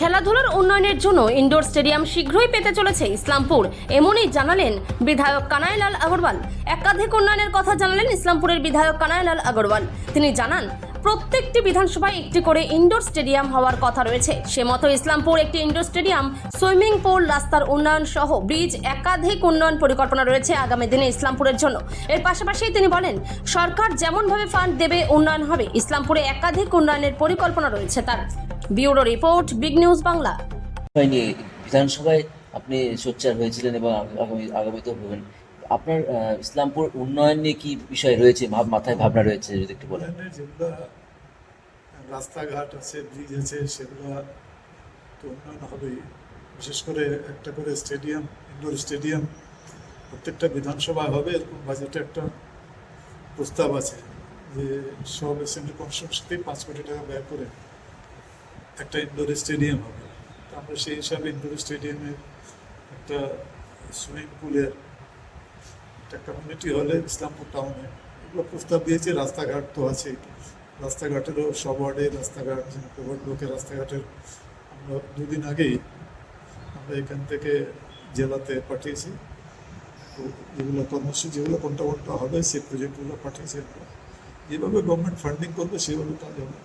খেলাধুলার উন্নয়নের জন্য ইনডোর স্টেডিয়াম শীঘ্রই পেতে চলেছে ইসলামপুর, এমনই জানালেন বিধায়ক কানাইলাল আগরওয়াল। একাধিক উন্নয়নের কথা জানালেন ইসলামপুরের বিধায়ক কানাইলাল আগরওয়াল। তিনি জানান, প্রত্যেকটি বিধানসভায় একটি করে ইনডোর স্টেডিয়াম হওয়ার কথা রয়েছে। সে মতো ইসলামপুর একটি ইনডোর স্টেডিয়াম, সুইমিং পুল, রাস্তার উন্নয়ন সহ ব্রিজ, একাধিক উন্নয়ন পরিকল্পনা রয়েছে আগামী দিনে ইসলামপুরের জন্য। এর পাশাপাশি তিনি বলেন, সরকার যেমনভাবে ফান্ড দেবে উন্নয়ন হবে। ইসলামপুরে একাধিক উন্নয়নের পরিকল্পনা রয়েছে তার। Bureau report, big news Bangla. নিয়ে বিধানসভায় আপনি সোচ্চার হয়েছিলেন এবং আগামীতেও হবেন। আপনার ইসলামপুর উন্নয়ন নিয়ে কি বিষয় রয়েছে, মাথায় ভাবনা রয়েছে, যদি একটু বলেন। যেগুলো রাস্তাঘাট আছে, ব্রিজ আছে, সেগুলো তো উন্নয়ন হবেই। বিশেষ করে একটা করে স্টেডিয়াম, ইনডোর স্টেডিয়াম প্রত্যেকটা বিধানসভা হবে, এরকম বাজেটে একটা প্রস্তাব আছে যে সব অ্যাসেম্বলি কনস্টিটিউয়েন্সিতে 5 কোটি টাকা ব্যয় করে একটা ইনডোর স্টেডিয়াম হবে। তো আমরা সেই হিসাবে ইনডোর স্টেডিয়ামের একটা সুইমিং পুলের একটা কমিউনিটি হলে ইসলামপুর টাউনে এগুলো প্রস্তাব দিয়েছে। রাস্তাঘাট তো আছে, রাস্তাঘাটেরও সব ওয়ার্ডে রাস্তাঘাট, কোভিড লোকের রাস্তাঘাটের আমরা 2 দিন আগেই আমরা এখান থেকে জেলাতে পাঠিয়েছি। তো যেগুলো কর্মসূচি, যেগুলো কোনটা হবে সেই প্রজেক্টগুলো পাঠিয়েছি আমরা। যেভাবে গভর্নমেন্ট ফান্ডিং করবে সেভাবে কাজ হবে।